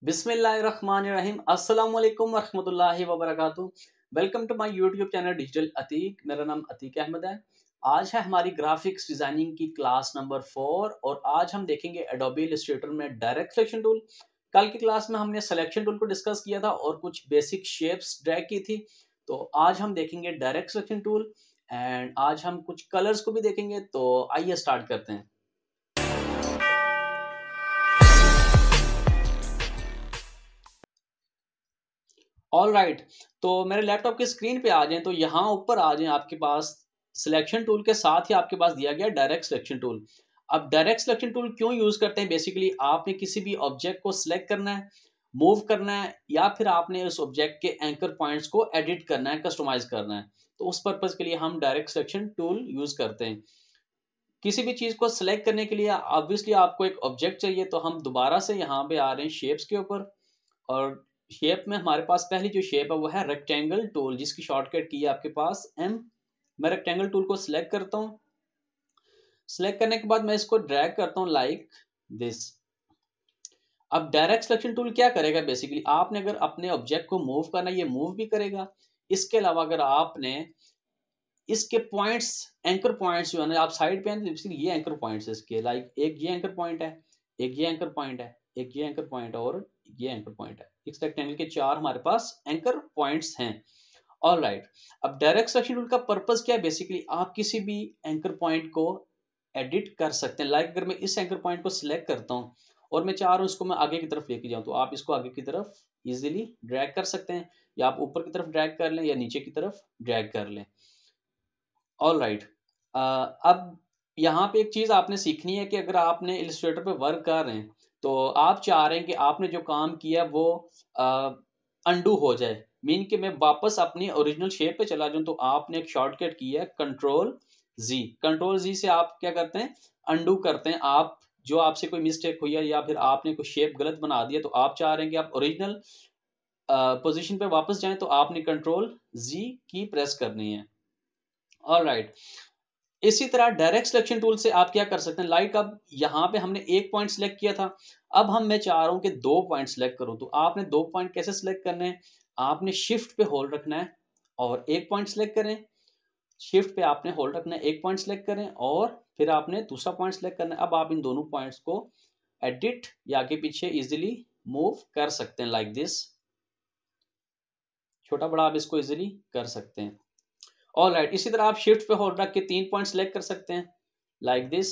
बिस्मिल्लाहिर्रहमानिर्रहीम अस्सलाम वालेकुम वरहमतुल्लाहि वबरकातुहू। Welcome to my YouTube channel digital Ateeq. मेरा नाम अतीक अहमद है। आज है हमारी ग्राफिक्स डिजाइनिंग की क्लास नंबर 4 और आज हम देखेंगे एडोबी इलस्ट्रेटर में डायरेक्ट सिलेक्शन टूल। कल की क्लास में हमने सिलेक्शन टूल को डिस्कस किया था और कुछ बेसिक शेप्स ड्रैग की थी। तो आज हम देखेंगे डायरेक्ट सिलेक्शन टूल एंड आज हम कुछ कलर्स को भी देखेंगे। तो आइए स्टार्ट करते हैं। ऑल राइट, तो मेरे लैपटॉप की स्क्रीन पे आ जाएं तो यहाँ ऊपर आ जाएं आपके पास सिलेक्शन टूल के साथ ही आपके पास दिया गया डायरेक्ट सिलेक्शन टूल। अब डायरेक्ट सिलेक्शन टूल क्यों यूज करते हैं? बेसिकली आपने किसी भी ऑब्जेक्ट को सिलेक्ट करना है, मूव करना है या फिर आपने उस ऑब्जेक्ट के एंकर पॉइंट्स को एडिट करना है, कस्टमाइज करना है। तो उस पर्पज के लिए हम डायरेक्ट सिलेक्शन टूल यूज करते हैं। किसी भी चीज को सिलेक्ट करने के लिए ऑब्वियसली आपको एक ऑब्जेक्ट चाहिए, तो हम दोबारा से यहाँ पे आ रहे हैं शेप्स के ऊपर। और शेप में हमारे पास पहली जो शेप है वो है रेक्टेंगल टूल, जिसकी शॉर्टकट की है आपके पास एम। मैं रेक्टेंगल टूल को सिलेक्ट करता हूँ। सिलेक्ट करने के बाद मैं इसको ड्रैग करता हूँ लाइक दिस। अब डायरेक्ट सिलेक्शन टूल क्या करेगा? बेसिकली आपने अगर अपने ऑब्जेक्ट को मूव करना है, ये मूव भी करेगा। इसके अलावा अगर आपने इसके पॉइंट्स, एंकर पॉइंट्स जो है ना, आप साइड पे हैं तो बेसिकली ये एंकर पॉइंट्स है इसके। लाइक एक ये एंकर पॉइंट है, एक ये एंकर पॉइंट है, एक ये एंकर पॉइंट है और ये एंकर पॉइंट है। इस रेक्टेंगल के 4 हमारे पास एंकर पॉइंट्स हैं। ऑल राइट, अब डायरेक्ट सिलेक्शन टूल का पर्पस क्या है? बेसिकली आप किसी भी एंकर पॉइंट को एडिट कर सकते हैं। लाइक अगर मैं इस एंकर पॉइंट को सिलेक्ट करता हूँ और मैं चाह रहा हूँ इसको मैं आगे की तरफ लेके जाऊँ, तो आप इसको आगे की तरफ इजीली ड्रैग कर सकते हैं, या आप ऊपर की तरफ ड्रैग कर लें या नीचे की तरफ ड्रैग कर लें। ऑल राइट, अब यहाँ पे एक चीज आपने सीखनी है कि अगर आपने इलस्ट्रेटर पे वर्क कर रहे हैं तो आप चाह रहे हैं कि आपने जो काम किया वो अंडू हो जाए, मीन कि मैं वापस अपनी ओरिजिनल शेप पे चला जाऊं, तो आपने एक शॉर्टकट की है कंट्रोल जी। कंट्रोल जी से आप क्या करते हैं? अंडू करते हैं। आप जो आपसे कोई मिस्टेक हुई है या फिर आपने कोई शेप गलत बना दिया, तो आप चाह रहे हैं कि आप ओरिजिनल पोजीशन पे वापस जाएं, तो आपने कंट्रोल जी की प्रेस करनी है। ऑल राइट, इसी तरह डायरेक्ट सिलेक्शन टूल से आप क्या कर सकते हैं? लाइक अब यहाँ पे हमने एक पॉइंट सिलेक्ट किया था, अब मैं चाह रहा हूँ कि 2 पॉइंट सिलेक्ट करूँ। तो आपने 2 पॉइंट कैसे सिलेक्ट करने हैं? आपने शिफ्ट पे होल्ड रखना है और एक पॉइंट सिलेक्ट करें। शिफ्ट पे आपने होल्ड रखना है, एक पॉइंट सिलेक्ट करें और फिर आपने दूसरा पॉइंट सिलेक्ट करना है। अब आप इन दोनों पॉइंट्स को एडिट या आगे पीछे इजिली मूव कर सकते हैं लाइक दिस। छोटा बड़ा आप इसको इजिली कर सकते हैं। ऑल राइट, इसी तरह आप शिफ्ट पे होल्ड रख के 3 पॉइंट सिलेक्ट कर सकते हैं लाइक दिस।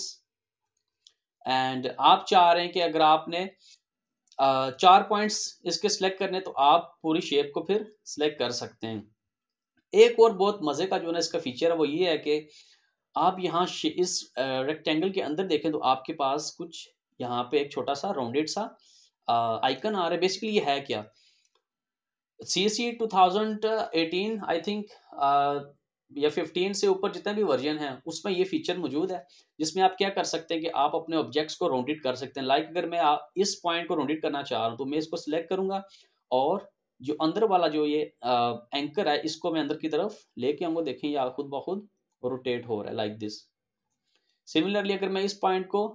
एंड आप चाह रहे हैं कि अगर आपने 4 पॉइंट्स इसके सिलेक्ट करने, तो आप पूरी शेप को फिर सिलेक्ट कर सकते हैं। एक और बहुत मजे का जो ना इसका फीचर है वो ये है कि आप यहाँ इस रेक्टेंगल के अंदर देखें तो आपके पास कुछ यहाँ पे एक छोटा सा राउंडेड सा आइकन आ रहा है। बेसिकली ये है क्या? CSE 2018 आई थिंक या 15 से ऊपर जितने भी वर्जन है उसमें ये फीचर मौजूद है, जिसमें आप क्या कर सकते हैं कि आप अपने ऑब्जेक्ट्स को राउंडेड कर सकते हैं। लाइक अगर मैं इस पॉइंट को राउंडेड करना चाह रहा हूँ, तो मैं इसको सिलेक्ट करूंगा और जो अंदर वाला जो ये एंकर है इसको मैं अंदर की तरफ लेके आऊंगा। देखें ये खुद ब खुद रोटेट हो रहा है लाइक दिस। सिमिलरली अगर मैं इस पॉइंट को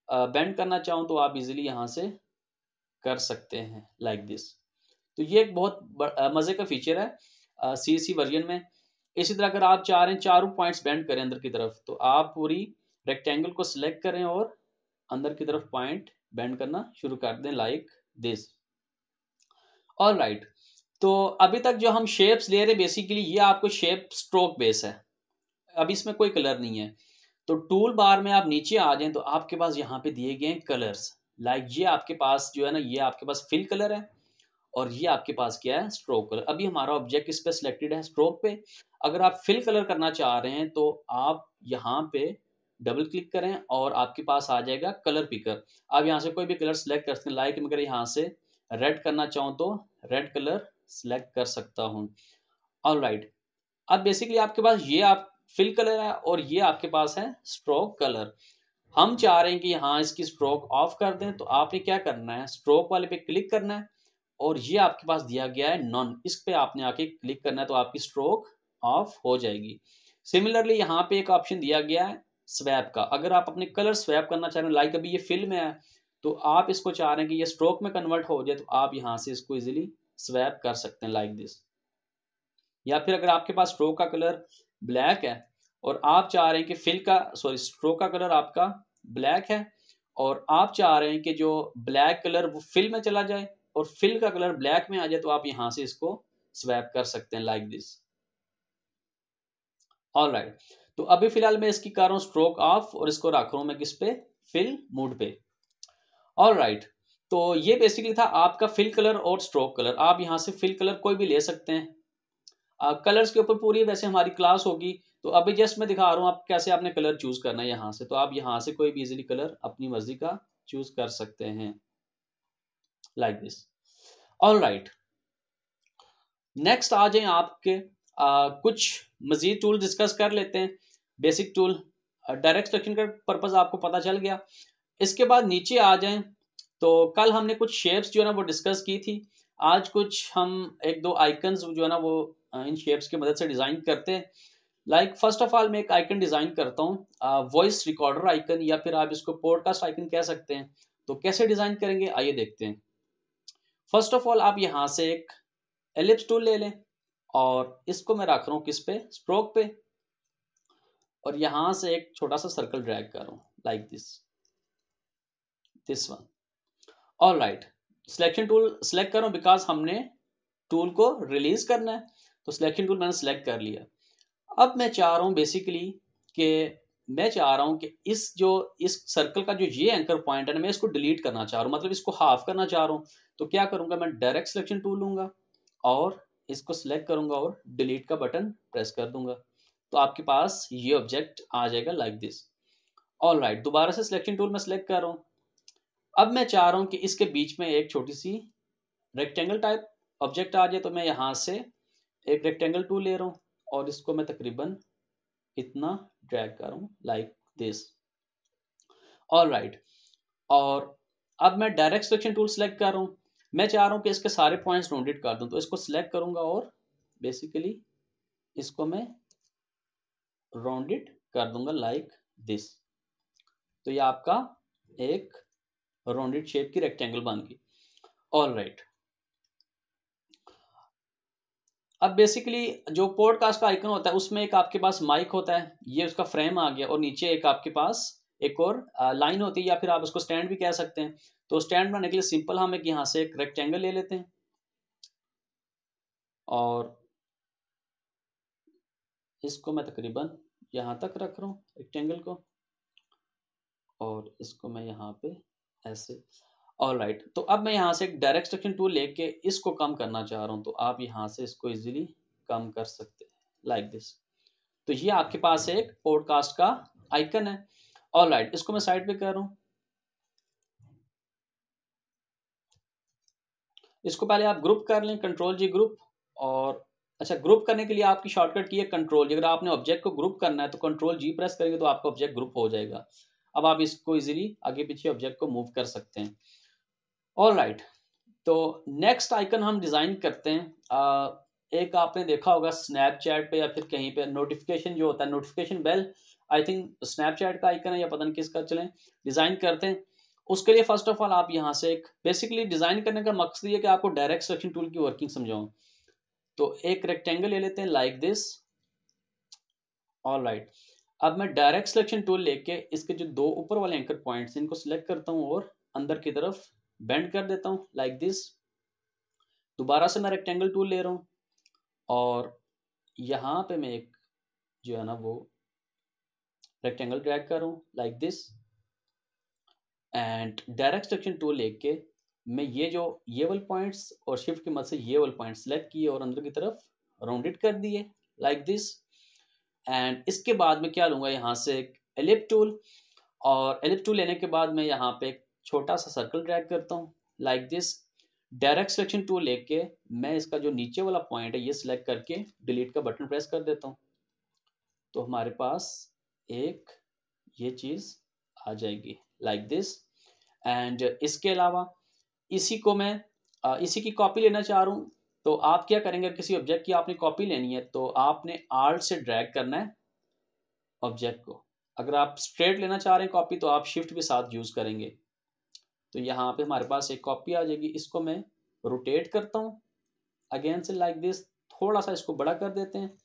बेंड करना चाहूँ तो आप इजिली यहाँ से कर सकते हैं लाइक दिस। तो ये एक बहुत मजे का फीचर है CSE वर्जन में। इसी तरह अगर आप चाह रहे हैं चारों पॉइंट्स बेंड करें अंदर की तरफ, तो आप पूरी रेक्टेंगल को सिलेक्ट करें और अंदर की तरफ पॉइंट बेंड करना शुरू कर दें लाइक दिस। ऑल राइट, तो अभी तक जो हम शेप्स ले रहे हैं बेसिकली ये आपको शेप स्ट्रोक बेस है, अब इसमें कोई कलर नहीं है। तो टूल बार में आप नीचे आ जाएं तो आपके पास यहाँ पे दिए गए हैं कलर्स। लाइक ये आपके पास जो है ना, ये आपके पास फिल कलर है और ये आपके पास क्या है? Stroke colour. अभी हमारा ऑब्जेक्ट इस पे सिलेक्टेड है स्ट्रोक पे। अगर आप फिल कलर करना चाह रहे हैं तो आप यहाँ पे डबल क्लिक करें और आपके पास आ जाएगा कलर पिकर। आप यहाँ से कोई भी कलर सिलेक्ट कर सकते हैं। लाइक अगर यहाँ से रेड करना चाहूँ तो रेड कलर सिलेक्ट कर सकता हूँ। ऑल राइट, अब बेसिकली आपके पास ये आप फिल कलर है और ये आपके पास है स्ट्रोक कलर। हम चाह रहे हैं कि यहाँ इसकी स्ट्रोक ऑफ कर दें, तो आपने क्या करना है? स्ट्रोक वाले पे क्लिक करना है और ये आपके पास दिया गया है नॉन, इस पे आपने आके क्लिक करना है तो आपकी स्ट्रोक ऑफ हो जाएगी। सिमिलरली यहाँ पे एक ऑप्शन दिया गया है स्वैप का। अगर आप अपने कलर स्वैप करना चाह रहे हैं, लाइक अभी ये फिल में है तो आप इसको चाह रहे हैं कि ये स्ट्रोक में कन्वर्ट हो जाए, तो आप यहाँ से इसको इजीली स्वैप कर सकते हैं लाइक दिस। या फिर अगर आपके पास स्ट्रोक का कलर ब्लैक है और आप चाह रहे हैं कि स्ट्रोक का कलर आपका ब्लैक है और आप चाह रहे हैं कि जो ब्लैक कलर वो फिल में चला जाए और फिल का कलर ब्लैक में आ जाए, तो आप यहां से इसको स्वैप कर सकते हैं लाइक दिस। ऑलराइट, तो अभी फिलहाल मैं इसकी कर रहा हूं स्ट्रोक ऑफ और इसको रख रहा हूं मैं किस पे, फिल मूड पे। ऑलराइट, तो ये बेसिकली था आपका फिल कलर और स्ट्रोक कलर। आप यहाँ से फिल कलर कोई भी ले सकते हैं। कलर्स के ऊपर पूरी वैसे हमारी क्लास होगी, तो अभी जस्ट मैं दिखा रहा हूँ आप कैसे आपने कलर चूज करना है यहाँ से। तो आप यहाँ से कोई भी इजीली कलर अपनी मर्जी का चूज कर सकते हैं लाइक दिस। ऑलराइट, नेक्स्ट आ जाए आपके कुछ मजीद टूल डिस्कस कर लेते हैं। बेसिक टूल, डायरेक्ट सिलेक्शन का पर्पज आपको पता चल गया। इसके बाद नीचे आ जाएं, तो कल हमने कुछ शेप्स जो है ना वो डिस्कस की थी। आज कुछ हम एक दो आइकन्स जो है ना वो इन शेप्स की मदद से डिजाइन करते हैं। लाइक फर्स्ट ऑफ ऑल मैं एक आइकन डिजाइन करता हूँ, वॉइस रिकॉर्डर आइकन, या फिर आप इसको पॉडकास्ट आइकन कह सकते हैं। तो कैसे डिजाइन करेंगे आइए देखते हैं। फर्स्ट ऑफ ऑल आप यहाँ से एक एलिप्स टूल ले लें और इसको मैं रख रहा हूँ किस पे, स्ट्रोक पे, और यहां से एक छोटा सा सर्कल ड्रैग कर रहा हूँ like this one. All right, selection tool select करो बिकॉज हमने टूल को रिलीज करना है। तो सिलेक्शन टूल मैंने सेलेक्ट कर लिया। अब मैं चाह रहा हूं बेसिकली कि मैं चाह रहा हूं कि इस सर्कल का जो ये एंकर पॉइंट है ना, मैं इसको डिलीट करना चाह रहा हूं, मतलब इसको हाफ करना चाह रहा हूं। तो क्या करूंगा, मैं डायरेक्ट सिलेक्शन टूल लूंगा और इसको सिलेक्ट करूंगा और डिलीट का बटन प्रेस कर दूंगा। तो आपके पास ये ऑब्जेक्ट आ जाएगा लाइक दिस। ऑल राइट, दोबारा से सिलेक्शन टूल में सिलेक्ट कर रहा हूं। अब मैं चाह रहा हूं कि इसके बीच में एक छोटी सी रेक्टेंगल टाइप ऑब्जेक्ट आ जाए। तो मैं यहां से एक रेक्टेंगल टूल ले रहा हूं और इसको मैं तकरीबन इतना ड्रैग कर रहा हूं लाइक दिस। ऑल राइट, और अब मैं डायरेक्ट सिलेक्शन टूल सेलेक्ट कर रहा हूं। मैं चाह रहा हूं कि इसके सारे पॉइंट्स राउंडेड कर दूं, तो इसको सिलेक्ट करूंगा और बेसिकली इसको मैं राउंडेड कर दूंगा लाइक दिस। तो ये आपका एक राउंडेड शेप की रेक्टेंगल बन गई। ऑल राइट, अब बेसिकली जो पॉडकास्ट का आइकन होता है उसमें एक आपके पास माइक होता है, ये उसका फ्रेम आ गया, और नीचे एक आपके पास एक और लाइन होती है, या फिर आप उसको स्टैंड भी कह सकते हैं। तो स्टैंड बनाने के लिए सिंपल हम एक यहाँ से एक रेक्टेंगल ले लेते हैं और इसको मैं तकरीबन यहाँ तक रख रहा हूँ रेक्टेंगल को, और इसको मैं यहाँ पे ऐसे। ऑल राइट, तो अब मैं यहाँ से एक डायरेक्ट सिलेक्शन टूल लेके इसको कम करना चाह रहा हूँ। तो आप यहाँ से इसको इजीली कम कर सकते हैं लाइक दिस। तो ये आपके पास एक पॉडकास्ट का आइकन है। ऑल राइट, इसको मैं साइड पे कर रहा हूँ। इसको पहले आप ग्रुप कर लें, कंट्रोल जी ग्रुप। और अच्छा, ग्रुप करने के लिए आपकी शॉर्टकट की है कंट्रोल जी। अगर आपने ऑब्जेक्ट को ग्रुप करना है तो कंट्रोल जी प्रेस करेंगे तो आपका ऑब्जेक्ट ग्रुप हो जाएगा। अब आप इसको इजीली आगे पीछे ऑब्जेक्ट को मूव कर सकते हैं। ऑल राइट, तो नेक्स्ट आइकन हम डिजाइन करते हैं। एक आपने देखा होगा स्नैपचैट पे या फिर कहीं पे नोटिफिकेशन जो होता है, notification bell, I think Snapchat का आइकन है या पता नहीं किसका, चलें डिजाइन करते हैं। उसके लिए फर्स्ट ऑफ ऑल आप यहाँ से एक बेसिकली डिजाइन करने का मकसद ये कि आपको डायरेक्ट सिलेक्शन टूल की वर्किंग समझाऊं। तो एक रेक्टेंगल ले लेते हैं लाइक दिस। ऑल राइट, अब मैं डायरेक्ट सिलेक्शन टूल लेके इसके जो दो ऊपर वाले एंकर पॉइंट्स इनको सिलेक्ट करता हूँ और अंदर की तरफ बेंड कर देता हूँ लाइक दिस। दोबारा से मैं रेक्टेंगल टूल ले रहा हूँ और यहाँ पे मैं एक जो है ना वो रेक्टेंगल ड्रैग कर रहा हूँ like this. And direct selection tool लेके मैं ये वाले पॉइंट्स और शिफ्ट की मदद से ये वाले पॉइंट्स सेलेक्ट किए और अंदर की तरफ राउंडेड कर दिए लाइक दिस। एंड इसके बाद मैं क्या लूँगा, यहाँ से एक एलिप टूल, और एलिप टूल लेने के बाद मैं यहाँ पे एक छोटा सा सर्कल ड्रैग करता हूँ like this. Direct selection tool लेके मैं इसका जो नीचे वाला पॉइंट है ये सिलेक्ट करके डिलीट का बटन प्रेस कर देता हूँ। तो हमारे पास एक ये चीज आ जाएगी लाइक दिस। एंड इसके अलावा इसी को मैं इसी की कॉपी लेना चाह रहा हूँ। तो आप क्या करेंगे, किसी ऑब्जेक्ट की आपने कॉपी लेनी है तो आपने आल्ट से ड्रैग करना है ऑब्जेक्ट को। अगर आप स्ट्रेट लेना चाह रहे हैं कॉपी तो आप शिफ्ट भी साथ यूज करेंगे। तो यहाँ पे हमारे पास एक कॉपी आ जाएगी। इसको मैं रोटेट करता हूँ अगेन से लाइक दिस, थोड़ा सा इसको बड़ा कर देते हैं,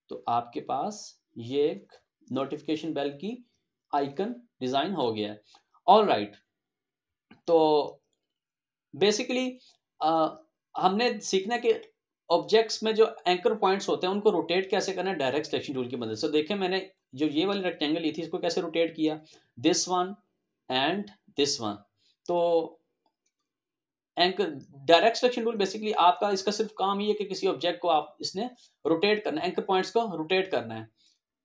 तो आपके पास ये एक नोटिफिकेशन बेल की आइकन डिजाइन हो गया है। ऑल राइट, तो बेसिकली हमने सीखना कि ऑब्जेक्ट्स में जो एंकर पॉइंट्स होते हैं उनको रोटेट कैसे करना है डायरेक्ट सिलेक्शन टूल की मदद से। देखिए मैंने जो ये वाली रेक्टेंगल ली थी इसको कैसे रोटेट किया, this one and this one. तो anchor direct selection tool basically आपका इसका सिर्फ काम ही है कि किसी ऑब्जेक्ट को आप इसने रोटेट करना है, एंकर पॉइंट्स को रोटेट करना है।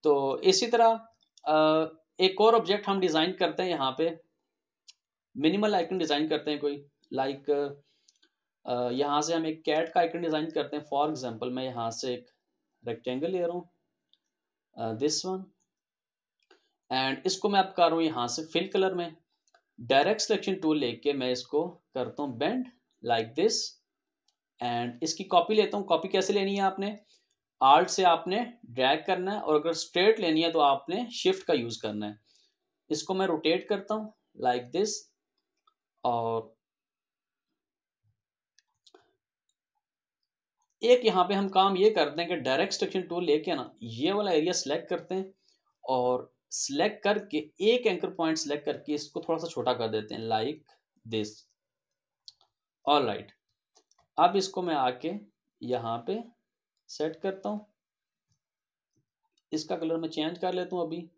तो इसी तरह एक और ऑब्जेक्ट हम डिजाइन करते हैं यहाँ पे, मिनिमल आइकन डिजाइन करते हैं कोई, लाइक यहाँ से हम एक कैट का आइकन डिजाइन करते हैं। फॉर एग्जांपल मैं यहाँ से एक रेक्टेंगल ले रहा हूँ, दिस वन, एंड इसको मैं अब कर रहा हूँ यहाँ से फिल कलर में। डायरेक्ट सिलेक्शन टूल लेके मैं इसको करता हूँ बेंड लाइक दिस, एंड इसकी कॉपी लेता हूँ। कॉपी कैसे लेनी है, आपने आल्ट से आपने ड्रैग करना है, और अगर स्ट्रेट लेनी है तो आपने शिफ्ट का यूज करना है। इसको मैं रोटेट करता हूँ लाइक दिस, और एक यहाँ पे हम काम ये करते हैं कि डायरेक्ट सिलेक्शन टूल लेके ना ये वाला एरिया सिलेक्ट करते हैं, और सिलेक्ट करके एक एंकर पॉइंट सिलेक्ट करके इसको थोड़ा सा छोटा कर देते हैं लाइक दिस। ऑल राइट, अब इसको मैं आके यहाँ पे सेट करता हूँ। इसका कलर मैं चेंज कर लेता हूँ अभी।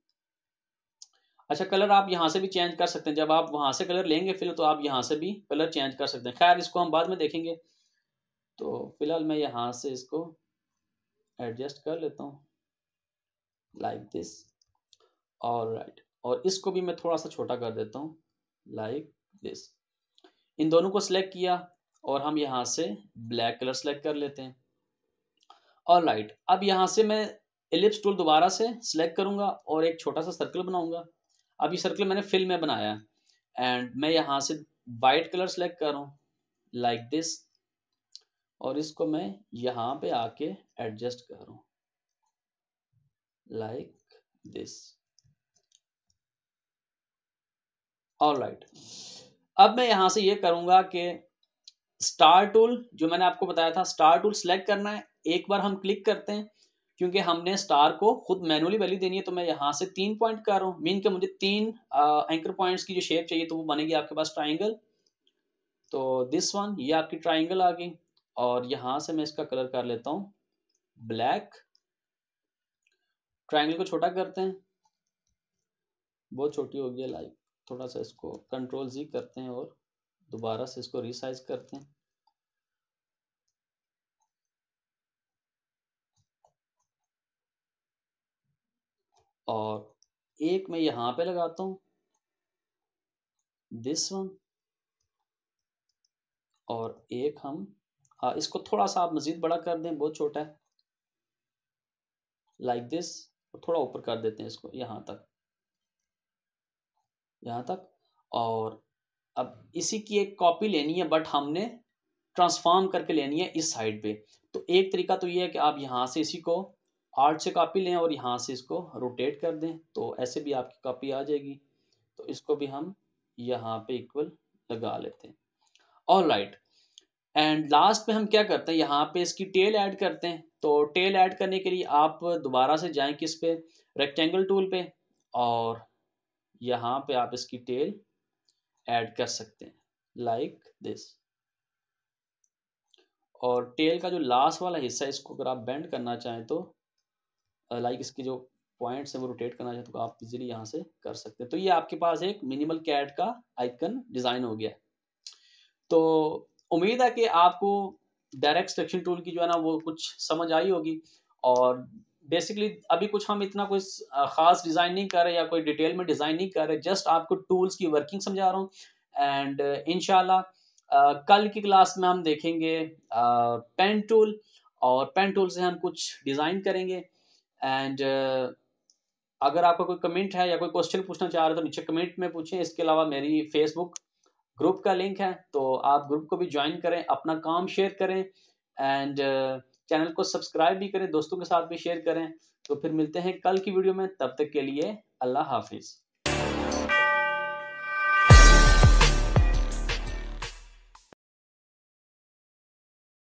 अच्छा, कलर आप यहाँ से भी चेंज कर सकते हैं, जब आप वहां से कलर लेंगे फिर तो आप यहाँ से भी कलर चेंज कर सकते हैं। खैर इसको हम बाद में देखेंगे, तो फिलहाल मैं यहाँ से इसको एडजस्ट कर लेता हूँ लाइक दिस। ऑल राइट, और इसको भी मैं थोड़ा सा छोटा कर देता हूँ लाइक दिस। इन दोनों को सिलेक्ट किया, और हम यहाँ से ब्लैक कलर सेलेक्ट कर लेते हैं। ऑल राइट, अब यहाँ से मैं एलिप्स टूल दोबारा से सिलेक्ट करूंगा और एक छोटा सा सर्कल बनाऊंगा। अब ये सर्कल मैंने फिल में बनाया है, एंड मैं यहाँ से वाइट कलर सेलेक्ट कर रहा हूँ लाइक दिस, और इसको मैं यहाँ पे आके एडजस्ट कर रहा हूँ लाइक दिस। ऑल राइट, अब मैं यहाँ से ये करूंगा कि स्टार टूल जो मैंने आपको बताया था, स्टार टूल सेलेक्ट करना है। एक बार हम क्लिक करते हैं, क्योंकि हमने स्टार को खुद मैनुअली वैल्यू देनी है, तो मैं यहाँ से 3 पॉइंट कर रहा हूँ, मीन के मुझे 3 एंकर पॉइंट्स की जो शेप चाहिए तो वो बनेगी आपके पास ट्राइंगल। तो दिस वन, ये आपकी ट्राइंगल आ गई, और यहाँ से मैं इसका कलर कर लेता हूँ ब्लैक। ट्राइंगल को छोटा करते हैं, बहुत छोटी हो गई लाइक, थोड़ा सा इसको कंट्रोल जी करते हैं और दोबारा से इसको रिसाइज करते हैं। और एक मैं यहाँ पे लगाता हूँ दिस वन, और एक हम इसको थोड़ा सा आप मजीद बड़ा कर दें, बहुत छोटा है लाइक दिस, और थोड़ा ऊपर कर देते हैं इसको यहाँ तक, यहाँ तक। और अब इसी की एक कॉपी लेनी है, बट हमने ट्रांसफॉर्म करके लेनी है इस साइड पे। तो एक तरीका तो ये है कि आप यहाँ से इसी को आर्ट से कॉपी लें और यहाँ से इसको रोटेट कर दें, तो ऐसे भी आपकी कॉपी आ जाएगी। तो इसको भी हम यहाँ पे इक्वल लगा लेते हैं। ऑल राइट, एंड लास्ट में हम क्या करते हैं, यहाँ पे इसकी टेल ऐड करते हैं। तो टेल ऐड करने के लिए आप दोबारा से जाएं किस पे, रेक्टेंगल टूल पे, और यहाँ पे आप इसकी टेल ऐड कर सकते हैं लाइक दिस। और टेल का जो लास्ट वाला हिस्सा है इसको अगर आप बेंड करना चाहें तो लाइक इसकी जो पॉइंट्स है वो रोटेट करना चाहें तो आप इजीली यहाँ से कर सकते हैं। तो ये आपके पास एक मिनिमल कैट का आइकन डिजाइन हो गया। तो उम्मीद है कि आपको डायरेक्ट सिलेक्शन टूल की जो है ना वो कुछ समझ आई होगी। और बेसिकली अभी कुछ हम इतना कुछ खास डिज़ाइन नहीं कर रहे या कोई डिटेल में डिज़ाइन नहीं कर रहे, जस्ट आपको टूल्स की वर्किंग समझा रहा हूँ। एंड इंशाल्लाह कल की क्लास में हम देखेंगे पेन टूल, और पेन टूल से हम कुछ डिज़ाइन करेंगे। एंड अगर आपका कोई कमेंट है या कोई क्वेश्चन पूछना चाह रहे हो तो नीचे कमेंट में पूछें। इसके अलावा मेरी फेसबुक ग्रुप का लिंक है, तो आप ग्रुप को भी ज्वाइन करें, अपना काम शेयर करें, एंड चैनल को सब्सक्राइब भी करें, दोस्तों के साथ भी शेयर करें। तो फिर मिलते हैं कल की वीडियो में, तब तक के लिए अल्लाह हाफिज।